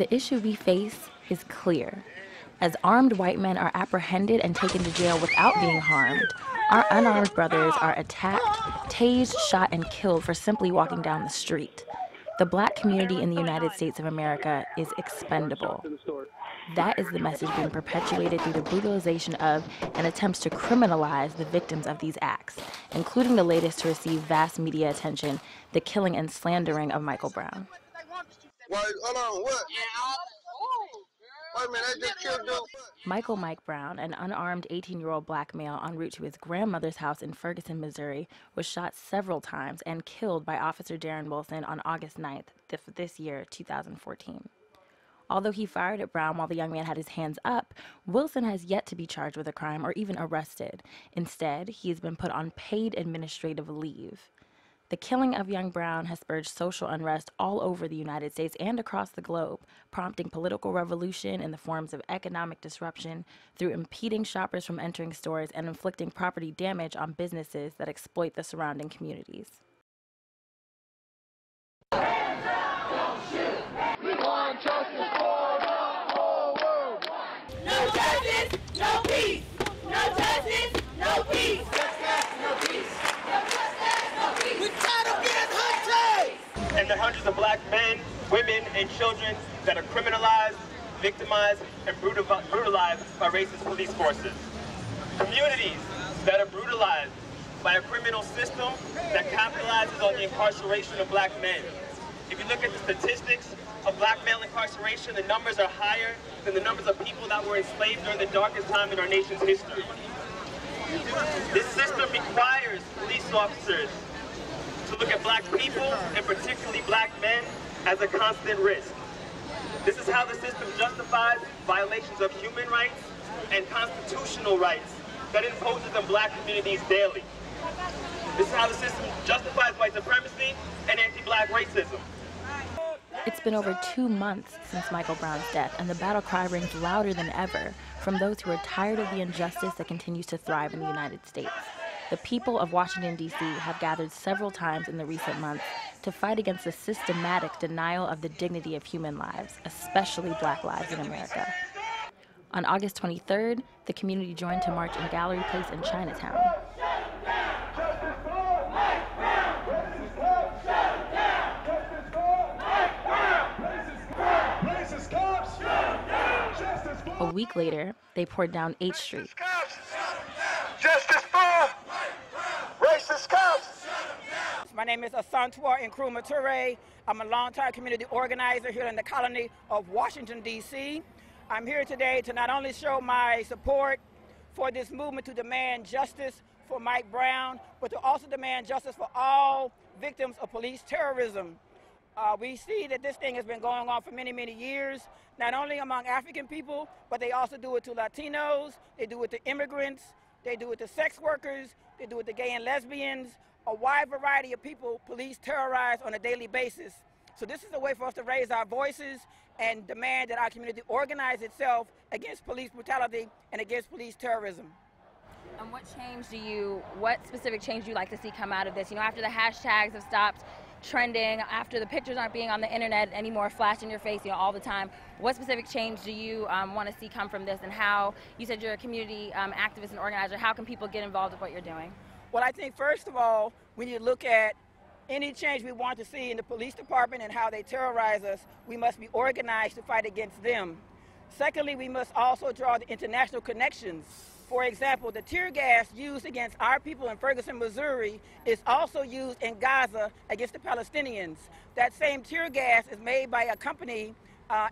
The issue we face is clear. As armed white men are apprehended and taken to jail without being harmed, our unarmed brothers are attacked, tased, shot, and killed for simply walking down the street. The black community in the United States of America is expendable. That is the message being perpetuated through the brutalization of and attempts to criminalize the victims of these acts, including the latest to receive vast media attention, the killing and slandering of Michael Brown. Michael Mike Brown, an unarmed 18-year-old black male en route to his grandmother's house in Ferguson, Missouri, was shot several times and killed by Officer Darren Wilson on August 9th this year, 2014. Although he fired at Brown while the young man had his hands up, Wilson has yet to be charged with a crime or even arrested. Instead, he has been put on paid administrative leave. The killing of young Brown has spurred social unrest all over the United States and across the globe, prompting political revolution in the forms of economic disruption through impeding shoppers from entering stores and inflicting property damage on businesses that exploit the surrounding communities. Hands up, don't shoot. We want justice for the whole world. No justice, no peace. No justice, no peace. And the hundreds of black men, women, and children that are criminalized, victimized, and brutalized by racist police forces. Communities that are brutalized by a criminal system that capitalizes on the incarceration of black men. If you look at the statistics of black male incarceration, the numbers are higher than the numbers of people that were enslaved during the darkest time in our nation's history. This system requires police officers to look at black people, and particularly black men, as a constant risk. This is how the system justifies violations of human rights and constitutional rights that it imposes on black communities daily. This is how the system justifies white supremacy and anti-black racism. It's been over 2 months since Michael Brown's death, and the battle cry rings louder than ever from those who are tired of the injustice that continues to thrive in the United States. The people of Washington, D.C. have gathered several times in the recent months to fight against the systematic denial of the dignity of human lives, especially black lives in America. On August 23rd, the community joined to march in Gallery Place in Chinatown. A week later, they poured down 8th Street. Justice for racist cops. My name is Sankofa Nkrumah Toure. I'm a longtime community organizer here in the colony of Washington, D.C. I'm here today to not only show my support for this movement to demand justice for Mike Brown, but to also demand justice for all victims of police terrorism. We see that this thing has been going on for many, many years, not only among African people, but they also do it to Latinos, they do it to immigrants, they do it to sex workers, they do it to gay and lesbians, a wide variety of people police terrorize on a daily basis. So this is a way for us to raise our voices and demand that our community organize itself against police brutality and against police terrorism. And what specific change do you like to see come out of this? You know, after the hashtags have stopped trending, after the pictures aren't being on the internet anymore, flashed in your face, you know, all the time, what specific change do you want to see come from this, and how, you said you're a community activist and organizer, how can people get involved with what you're doing? Well, I think first of all, we need to look at any change we want to see in the police department and how they terrorize us. We must be organized to fight against them. Secondly, we must also draw the international connections. For example, the tear gas used against our people in Ferguson, Missouri is also used in Gaza against the Palestinians. That same tear gas is made by a company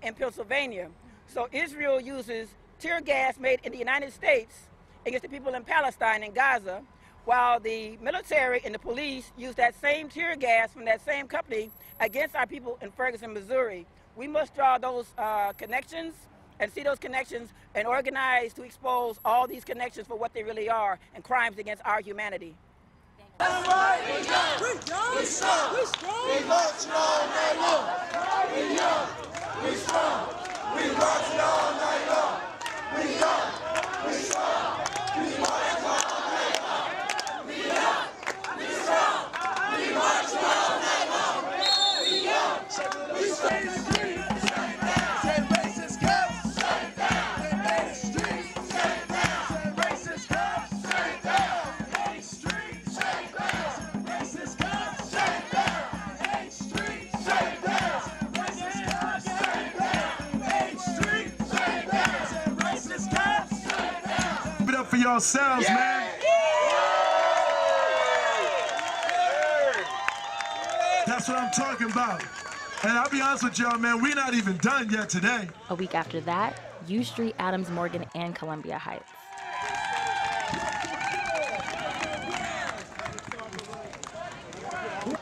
in Pennsylvania. So Israel uses tear gas made in the United States against the people in Palestine and Gaza, while the military and the police use that same tear gas from that same company against our people in Ferguson, Missouri. We must draw those connections and see those connections and organize to expose all these connections for what they really are and crimes against our humanity. That's right. We young. We strong. We strong. We marching all night long. We young. We strong. We marching all night long. We young. We strong. We marching all night long. We young. We strong. We marching all night long. We young. We strong. for yourselves, man. That's what I'm talking about. And I'll be honest with y'all, man, we're not even done yet today. A week after that, U Street, Adams Morgan, and Columbia Heights.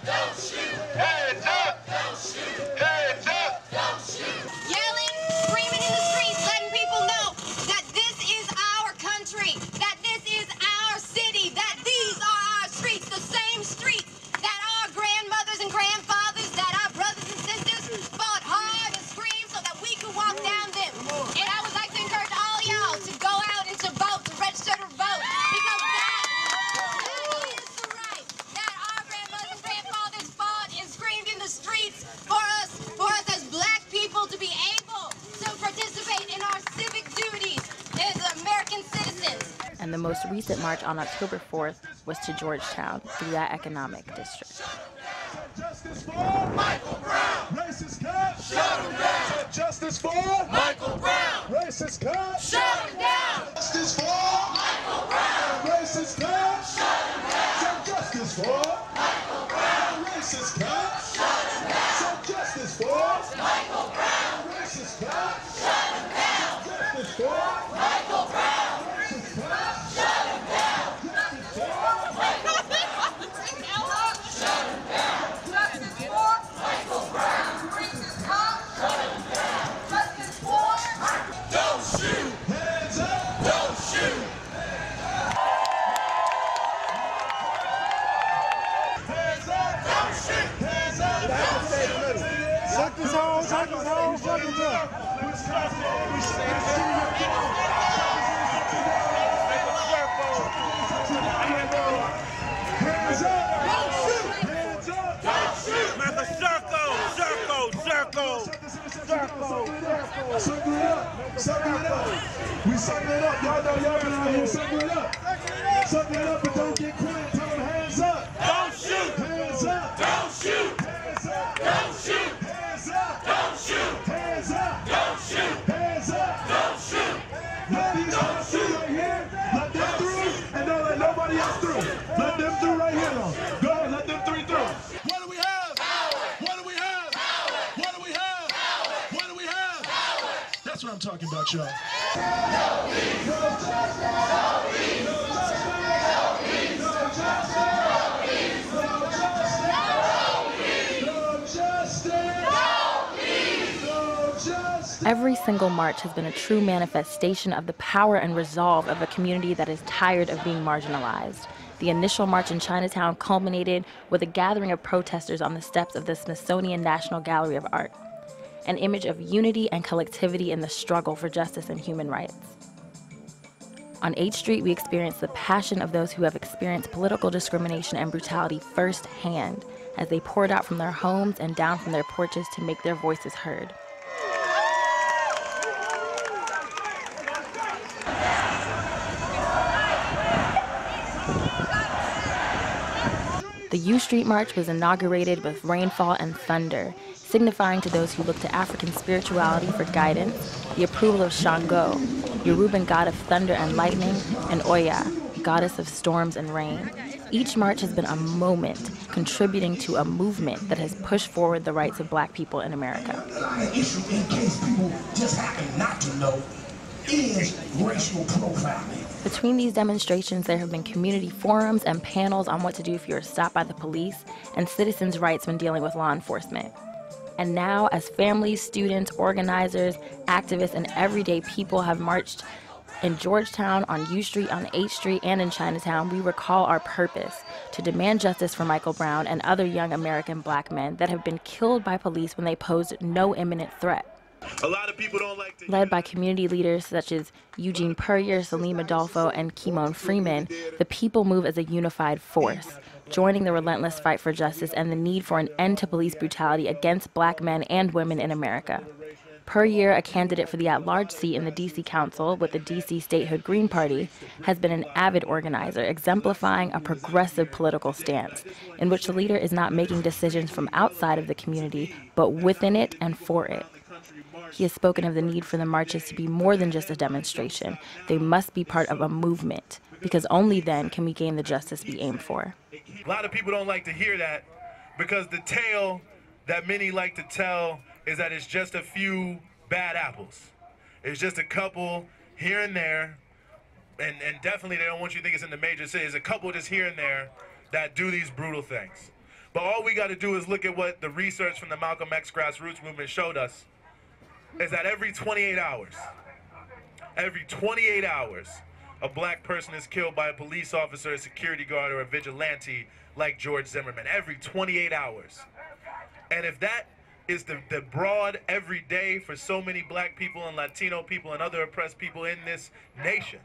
Don't shoot! Hands up! Don't shoot! Hands up! Don't shoot! Yelling, screaming in the streets, letting people know that this is our country, that this is our city, that these are our streets, the same streets that our grandmothers and grandfathers, that our brothers and sisters fought hard and screamed so that we could walk down them. And I would like to encourage all y'all to go out and to vote, to register to vote, because that is the right that our grandmothers and grandfathers fought and screamed in the streets for us as black people to be able to participate in our civic duties as American citizens. And the most recent march on October 4th was to Georgetown through that economic district. Justice for Michael Brown. Racist cops. Shut him down. Justice for Michael Brown. Racist cops. Shut him down! Justice for Michael Brown. Racist cops. Shut him down! So justice for Michael Brown. Racist cops. Shut him down! So justice for Michael Brown! racist cops. Shut him down! Justice for Michael Brown! racist cops. Shut him down! Justice for Michael Brown! Shut him down! Justice for Michael Brown! Racist cops! Shut him down! Justice for don't shoot. Hands up. Don't shoot. Hands up. Don't shoot. Hands up. Don't shoot. Suck this hole. Suck this hole. Suck this up. Hands up. Don't shoot. Hands up. Don't shoot. Make a circle, circle. Circle it up. Circle it up. We circle it up. Y'all know y'all been out here. Circle it up. Circle it up, but don't get quiet. Tell them hands up. Don't shoot. Hands up. Don't shoot. Hands up. Don't shoot. Hands up. Don't shoot. Hands up. Don't shoot. Hands up. Don't shoot. Let these cops through right here. Let them through, and don't let nobody else through. Let them through right here, though. Go ahead, let them three through. What do we have? What do we have? What do we have? What do we have? That's what I'm talking about, y'all. Every single march has been a true manifestation of the power and resolve of a community that is tired of being marginalized. The initial march in Chinatown culminated with a gathering of protesters on the steps of the Smithsonian National Gallery of Art, an image of unity and collectivity in the struggle for justice and human rights. On 8th Street, we experienced the passion of those who have experienced political discrimination and brutality firsthand as they poured out from their homes and down from their porches to make their voices heard. The U Street March was inaugurated with rainfall and thunder, signifying to those who look to African spirituality for guidance the approval of Shango, Yoruban god of thunder and lightning, and Oya, goddess of storms and rain. Each march has been a moment contributing to a movement that has pushed forward the rights of Black people in America. An issue, in case people just happen not to know, is racial profiling. Between these demonstrations, there have been community forums and panels on what to do if you're stopped by the police, and citizens' rights when dealing with law enforcement. And now, as families, students, organizers, activists, and everyday people have marched in Georgetown, on U Street, on 8th Street, and in Chinatown, we recall our purpose: to demand justice for Michael Brown and other young American Black men that have been killed by police when they posed no imminent threat. A lot of people don't like to. Led by community leaders such as Eugene Puryear, Salim Adolfo, and Kimon Freeman, the people move as a unified force, joining the relentless fight for justice and the need for an end to police brutality against Black men and women in America. Puryear, a candidate for the at-large seat in the D.C. Council with the D.C. Statehood Green Party, has been an avid organizer, exemplifying a progressive political stance, in which the leader is not making decisions from outside of the community, but within it and for it. He has spoken of the need for the marches to be more than just a demonstration. They must be part of a movement, because only then can we gain the justice we aim for. A lot of people don't like to hear that because the tale that many like to tell is that it's just a few bad apples. It's just a couple here and there, and definitely they don't want you to think it's in the major cities. A couple just here and there that do these brutal things. But all we got to do is look at what the research from the Malcolm X grassroots movement showed us, is that every 28 hours, a black person is killed by a police officer, a security guard, or a vigilante like George Zimmerman. Every 28 hours. And if that is the broad every day for so many black people and Latino people and other oppressed people in this nation,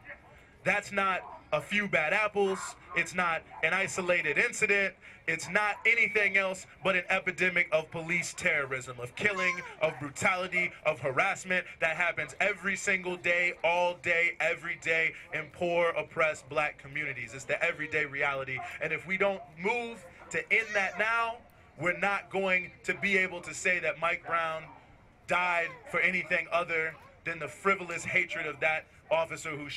that's not a few bad apples, it's not an isolated incident, it's not anything else but an epidemic of police terrorism, of killing, of brutality, of harassment that happens every single day, all day, every day in poor, oppressed black communities. It's the everyday reality. And if we don't move to end that now, we're not going to be able to say that Mike Brown died for anything other than the frivolous hatred of that officer who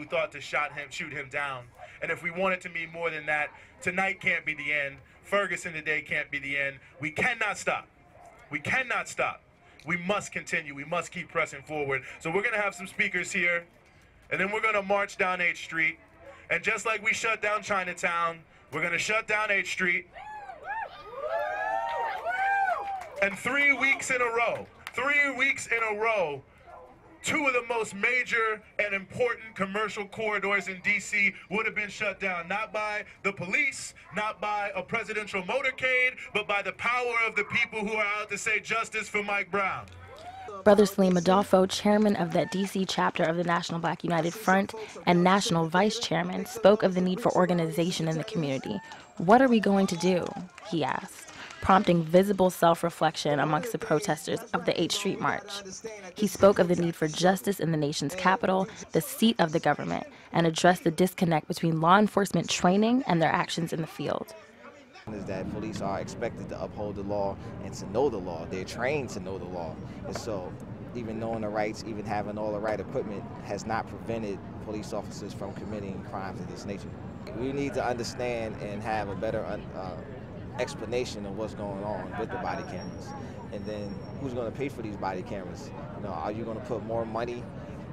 thought to shoot him down. And if we want it to be more than that, tonight can't be the end. Ferguson today can't be the end. We cannot stop. We cannot stop. We must continue. We must keep pressing forward. So we're going to have some speakers here, and then we're going to march down 8th Street. And just like we shut down Chinatown, we're going to shut down 8th Street. And 3 weeks in a row, two of the most major and important commercial corridors in D.C. would have been shut down, not by the police, not by a presidential motorcade, but by the power of the people who are out to say justice for Mike Brown. Brother Salim Adolfo, chairman of the D.C. chapter of the National Black United Front and national vice chairman, spoke of the need for organization in the community. What are we going to do? He asked, prompting visible self-reflection amongst the protesters of the 8th Street March. He spoke of the need for justice in the nation's capital, the seat of the government, and addressed the disconnect between law enforcement training and their actions in the field. Is that police are expected to uphold the law and to know the law. They're trained to know the law. And so even knowing the rights, even having all the right equipment has not prevented police officers from committing crimes of this nature. We need to understand and have a better explanation of what's going on with the body cameras. And then who's going to pay for these body cameras? You know, are you going to put more money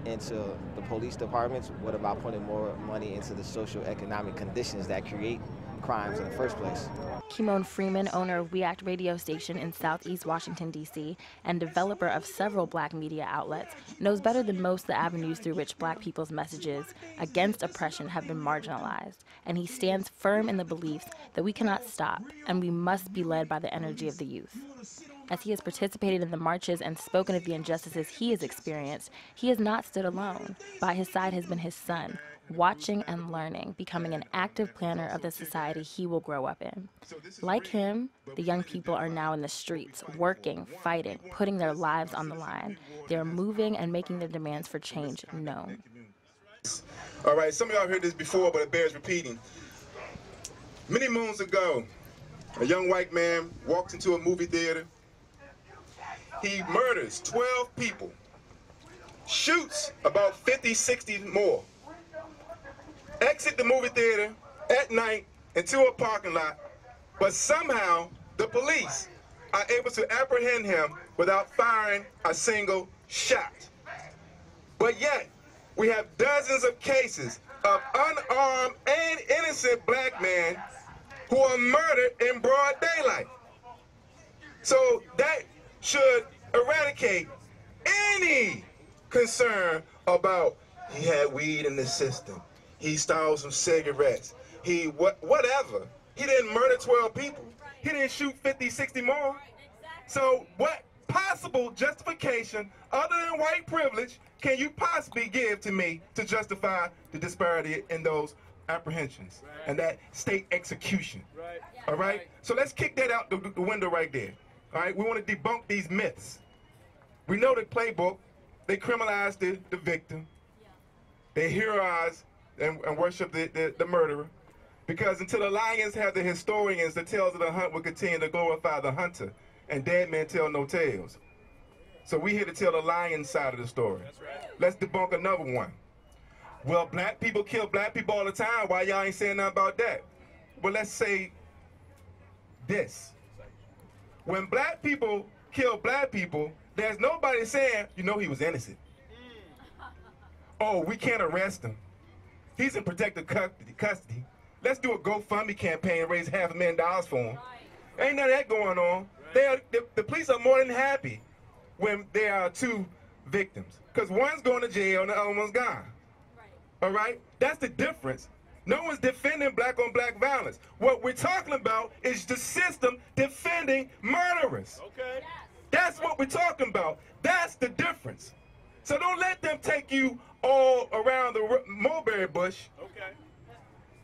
into the police departments? What about putting more money into the socio-economic conditions that create crimes in the first place? Kimon Freeman, owner of We Act radio station in Southeast Washington, D.C., and developer of several black media outlets, knows better than most the avenues through which black people's messages against oppression have been marginalized, and he stands firm in the belief that we cannot stop, and we must be led by the energy of the youth. As he has participated in the marches and spoken of the injustices he has experienced, he has not stood alone. By his side has been his son, watching and learning, becoming an active planner of the society he will grow up in. Like him, the young people are now in the streets, working, fighting, putting their lives on the line. They are moving and making their demands for change known. All right, some of y'all heard this before, but it bears repeating. Many moons ago, a young white man walks into a movie theater. He murders 12 people, shoots about 50, 60 more, exit the movie theater at night into a parking lot, but somehow the police are able to apprehend him without firing a single shot. But yet, we have dozens of cases of unarmed and innocent black men who are murdered in broad daylight. So that should eradicate any concern about he had weed in the system, he stole some cigarettes, whatever. He didn't murder 12 people. He didn't shoot 50, 60 more. So what possible justification other than white privilege can you possibly give to me to justify the disparity in those apprehensions and that state execution? All right? So let's kick that out the window right there. All right? We want to debunk these myths. We know the playbook. They criminalize the victim. They heroize and worship the murderer. Because until the lions have the historians, the tales of the hunt will continue to glorify the hunter, and dead men tell no tales. So we here to tell the lion side of the story. That's right. Let's debunk another one. Well, black people kill black people all the time. Why y'all ain't saying nothing about that? Well, let's say this. When black people kill black people, there's nobody saying, you know, he was innocent. Oh, we can't arrest him. He's in protective custody. Let's do a GoFundMe campaign and raise $500,000 for him. Ain't none of that going on. The police are more than happy when there are two victims, because one's going to jail and the other one's gone. All right? That's the difference. No one's defending black on black violence. What we're talking about is the system defending murderers. Okay. That's what we're talking about. That's the difference. So don't let them take you all around the mulberry bush. Okay.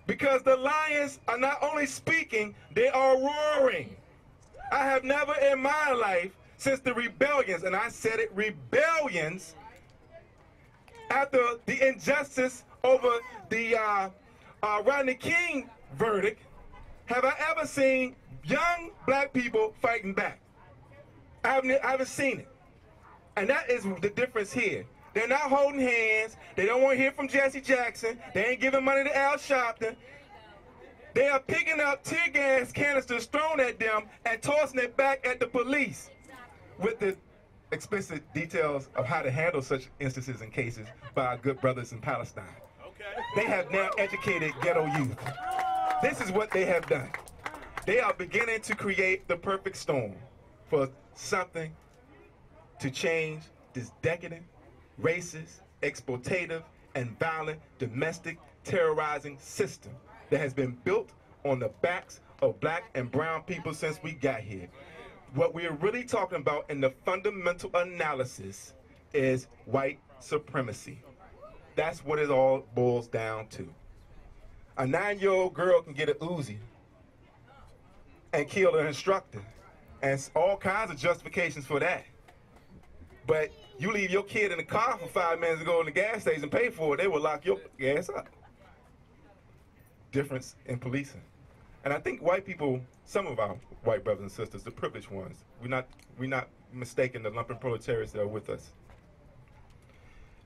Because the lions are not only speaking, they are roaring. I have never in my life, since the rebellions, and I said it, rebellions, after the injustice over the Rodney King verdict, have I ever seen young black people fighting back. I haven't seen it. And that is the difference here. They're not holding hands. They don't want to hear from Jesse Jackson. They ain't giving money to Al Sharpton. They are picking up tear gas canisters thrown at them and tossing it back at the police with the explicit details of how to handle such instances and cases by our good brothers in Palestine. Okay. They have now educated ghetto youth. This is what they have done. They are beginning to create the perfect storm for something to change this decadent, racist, exploitative, and violent domestic terrorizing system that has been built on the backs of black and brown people since we got here. What we're really talking about in the fundamental analysis is white supremacy. That's what it all boils down to. A 9-year-old girl can get an Uzi and kill her instructor, and all kinds of justifications for that. But you leave your kid in the car for 5 minutes to go in the gas station and pay for it, they will lock your gas up. Difference in policing. And I think white people, some of our white brothers and sisters, the privileged ones, we're not mistaking the lumpen proletariats that are with us.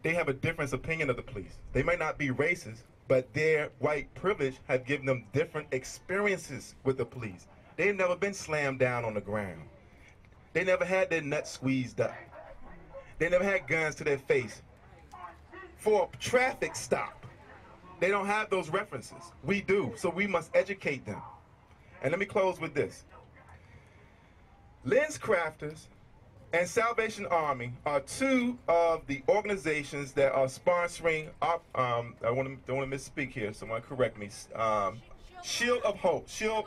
They have a different opinion of the police. They may not be racist, but their white privilege have given them different experiences with the police. They've never been slammed down on the ground. They never had their nuts squeezed up. They never had guns to their face. For a traffic stop, they don't have those references. We do, so we must educate them. And let me close with this. Lens Crafters and Salvation Army are two of the organizations that are sponsoring, I don't want to misspeak here, someone correct me, Shield of Hope, Shield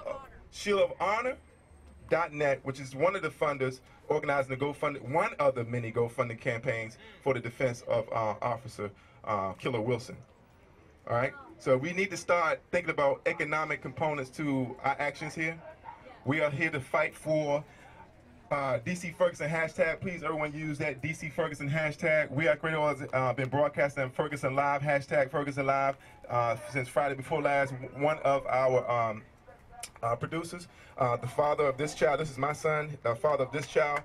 of Honor.net, which is one of the funders organizing the GoFundMe, one of the many GoFundMe campaigns for the defense of Officer Killer Wilson. All right, so we need to start thinking about economic components to our actions here. We are here to fight for DC Ferguson hashtag. Please, everyone, use that DC Ferguson hashtag. We at Great Oil has been broadcasting Ferguson Live, hashtag Ferguson Live, since Friday before last. One of our producers, the father of this child, this is my son, the father of this child,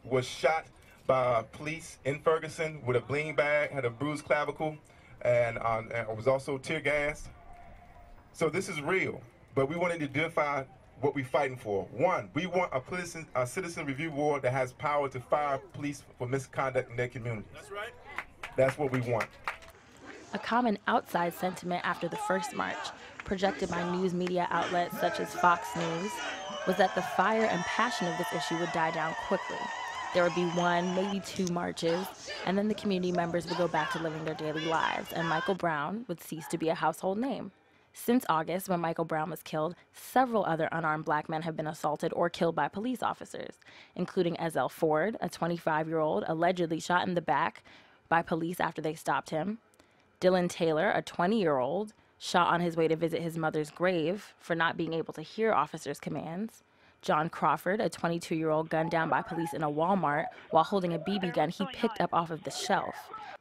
was shot by police in Ferguson with a bling bag, had a bruised clavicle, and was also tear gassed. So this is real, but we wanted to identify what we're fighting for. One, we want a citizen review board that has power to fire police for misconduct in their communities. That's right. That's what we want. A common outside sentiment after the first march, projected by news media outlets such as Fox News, was that the fire and passion of this issue would die down quickly. There would be one, maybe two marches, and then the community members would go back to living their daily lives, and Michael Brown would cease to be a household name. Since August, when Michael Brown was killed, several other unarmed black men have been assaulted or killed by police officers, including Ezell Ford, a 25-year-old allegedly shot in the back by police after they stopped him, Dylan Taylor, a 20-year-old, shot on his way to visit his mother's grave for not being able to hear officers' commands, John Crawford, a 22-year-old gunned down by police in a Walmart while holding a BB gun he picked up off of the shelf.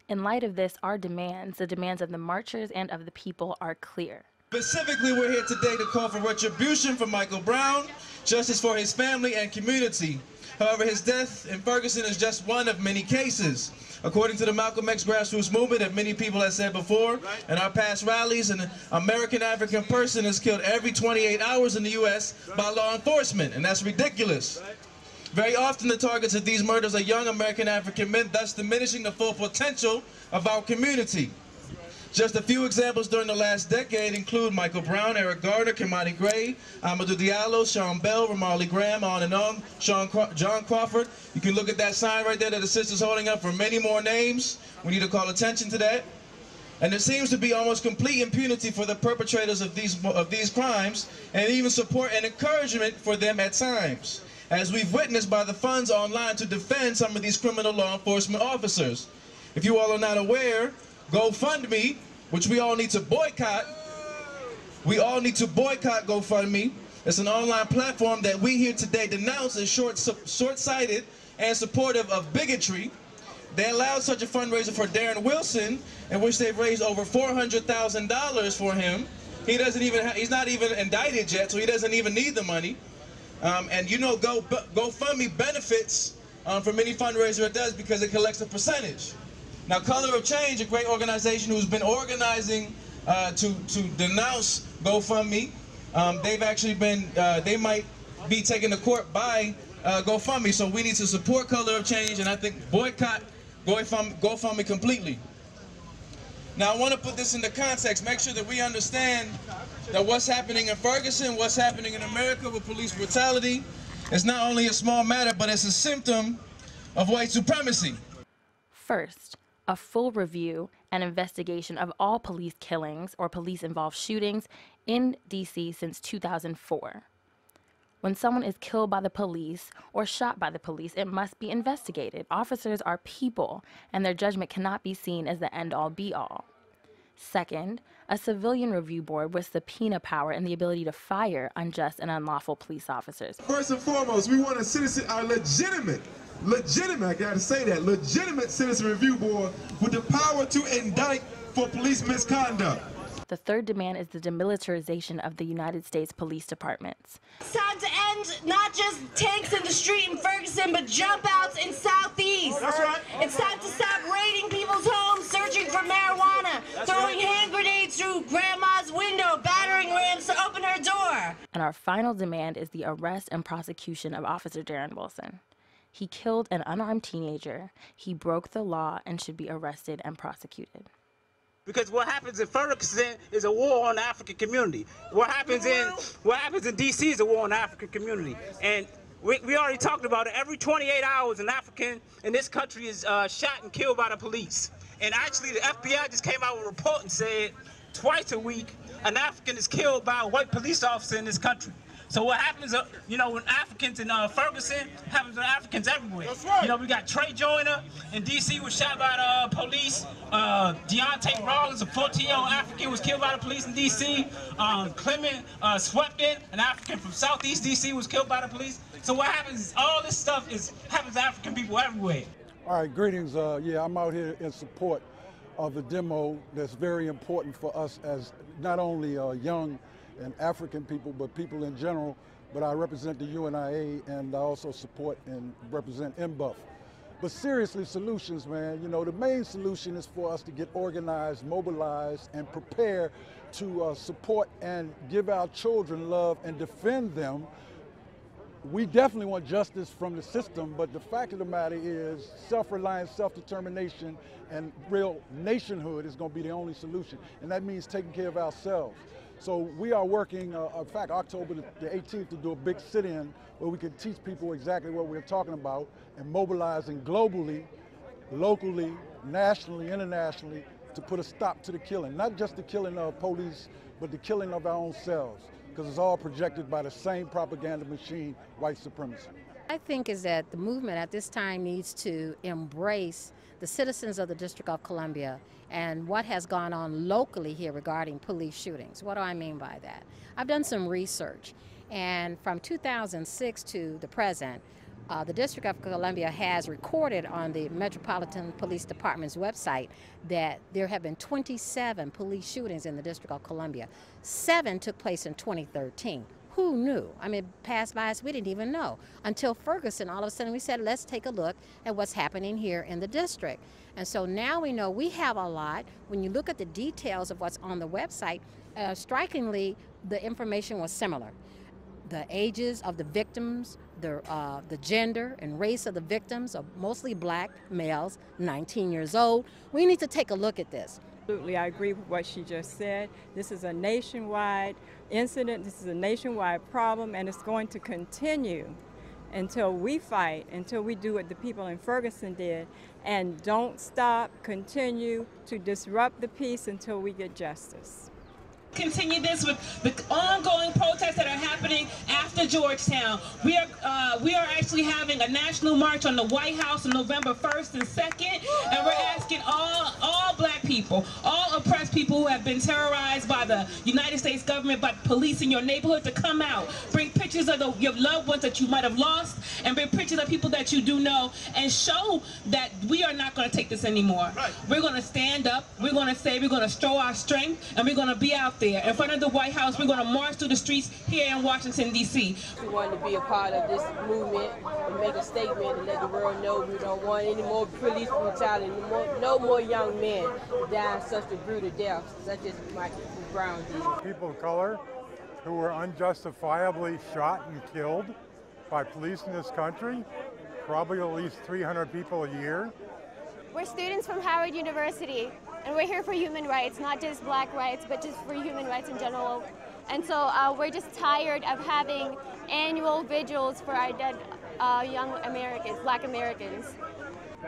In light of this, our demands, the demands of the marchers and of the people, are clear. Specifically, we're here today to call for retribution for Michael Brown, justice for his family and community. However, his death in Ferguson is just one of many cases. According to the Malcolm X grassroots movement, and many people have said before, in our past rallies, an American African person is killed every 28 hours in the U.S. by law enforcement, and that's ridiculous. Very often the targets of these murders are young American African men, thus diminishing the full potential of our community. Just a few examples during the last decade include Michael Brown, Eric Garner, Kimani Gray, Amadou Diallo, Sean Bell, Ramarley Graham, on and on, John Crawford. You can look at that sign right there that the sister's holding up for many more names. We need to call attention to that. And there seems to be almost complete impunity for the perpetrators of these crimes, and even support and encouragement for them at times, as we've witnessed by the funds online to defend some of these criminal law enforcement officers. If you all are not aware, GoFundMe, which we all need to boycott. We all need to boycott GoFundMe. It's an online platform that we here today denounce as short-sighted and supportive of bigotry. They allowed such a fundraiser for Darren Wilson, in which they've raised over $400,000 for him. He's not even indicted yet, so he doesn't even need the money. And you know, GoFundMe benefits from any fundraiser it does because it collects a percentage. Now, Color of Change, a great organization who's been organizing to denounce GoFundMe, they've actually been, they might be taken to court by GoFundMe, so we need to support Color of Change, and I think boycott GoFundMe completely. Now, I want to put this into context, make sure that we understand that what's happening in Ferguson, what's happening in America with police brutality, is not only a small matter, but it's a symptom of white supremacy. First, a full review and investigation of all police killings or police-involved shootings in D.C. since 2004. When someone is killed by the police or shot by the police, it must be investigated. Officers are people, and their judgment cannot be seen as the end-all, be-all. Second, a civilian review board with subpoena power and the ability to fire unjust and unlawful police officers. First and foremost, we want a legitimate, I gotta say that, legitimate citizen review board with the power to indict for police misconduct. The third demand is the demilitarization of the United States police departments. It's time to end not just tanks in the street in Ferguson, but jump outs in Southeast. That's right. It's time to stop raiding people's homes, searching for marijuana, throwing hand grenades through grandma's window, battering rams to open her door. And our final demand is the arrest and prosecution of Officer Darren Wilson. He killed an unarmed teenager. He broke the law and should be arrested and prosecuted. Because what happens in Ferguson is a war on the African community. What happens in D.C. is a war on the African community. And we already talked about it. Every 28 hours, an African in this country is shot and killed by the police. And actually, the FBI just came out with a report and said twice a week, an African is killed by a white police officer in this country. So what happens, you know, when Africans in Ferguson, happens to Africans everywhere. That's right. You know, we got Trey Joyner in D.C. was shot by the police. Deontay Rollins, a 14-year-old African, was killed by the police in D.C. Clement Swepton, an African from Southeast D.C., was killed by the police. So what happens is all this stuff happens to African people everywhere. All right, greetings. Yeah, I'm out here in support of the demo that's very important for us as not only young and African people, but people in general. But I represent the UNIA, and I also support and represent MBUF. But seriously, solutions, man. You know, the main solution is for us to get organized, mobilized, and prepare to support and give our children love and defend them. We definitely want justice from the system, but the fact of the matter is self-reliance, self-determination, and real nationhood is going to be the only solution. And that means taking care of ourselves. So we are working, in fact, October the 18th to do a big sit-in where we can teach people exactly what we're talking about and mobilizing globally, locally, nationally, internationally to put a stop to the killing. Not just the killing of police, but the killing of our own selves, because it's all projected by the same propaganda machine, white supremacy. I think is that the movement at this time needs to embrace the citizens of the District of Columbia and what has gone on locally here regarding police shootings. What do I mean by that? I've done some research, and from 2006 to the present, The District of Columbia has recorded on the Metropolitan Police Department's website that there have been 27 police shootings in the District of Columbia. 7 took place in 2013. Who knew? I mean, passed by us, we didn't even know. Until Ferguson, all of a sudden we said, let's take a look at what's happening here in the district. And so now we know we have a lot. When you look at the details of what's on the website, strikingly, the information was similar. The ages of the victims, the gender and race of the victims are mostly black males, 19 years old. We need to take a look at this. Absolutely, I agree with what she just said. This is a nationwide incident, this is a nationwide problem, and it's going to continue until we fight, until we do what the people in Ferguson did, and don't stop, continue to disrupt the peace until we get justice. Continue this with the ongoing protests that are happening after Georgetown. We are actually having a national march on the White House on November 1st and 2nd, and we're asking all black people, all oppressed people who have been terrorized by the United States government, by police in your neighborhood, to come out. Bring pictures of your loved ones that you might have lost, and bring pictures of people that you do know, and show that we are not going to take this anymore. Right. We're going to stand up, we're going to say, we're going to show our strength, and we're going to be out there in front of the White House. We're going to march through the streets here in Washington, D.C. We wanted to be a part of this movement and make a statement and let the world know we don't want any more police brutality, no more young men dying such a brutal death, such as Michael Brown did. People of color who were unjustifiably shot and killed by police in this country, probably at least 300 people a year. We're students from Howard University, and we're here for human rights, not just black rights, but just for human rights in general. And so we're just tired of having annual vigils for our dead young Americans, black Americans.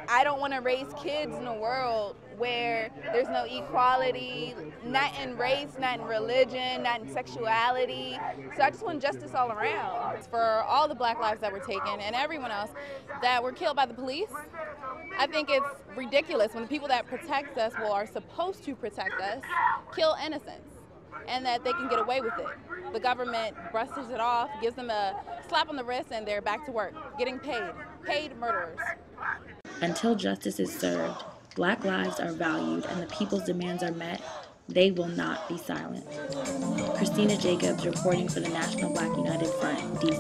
I don't want to raise kids in a world where there's no equality, not in race, not in religion, not in sexuality. So I just want justice all around. For all the black lives that were taken and everyone else that were killed by the police, I think it's ridiculous when the people that protect us, well, are supposed to protect us, kill innocents, and that they can get away with it. The government brushes it off, gives them a slap on the wrist, and they're back to work, getting paid murderers. Until justice is served, black lives are valued, and the people's demands are met, they will not be silent. Christina Jacobs reporting for the National Black United Front, D.C.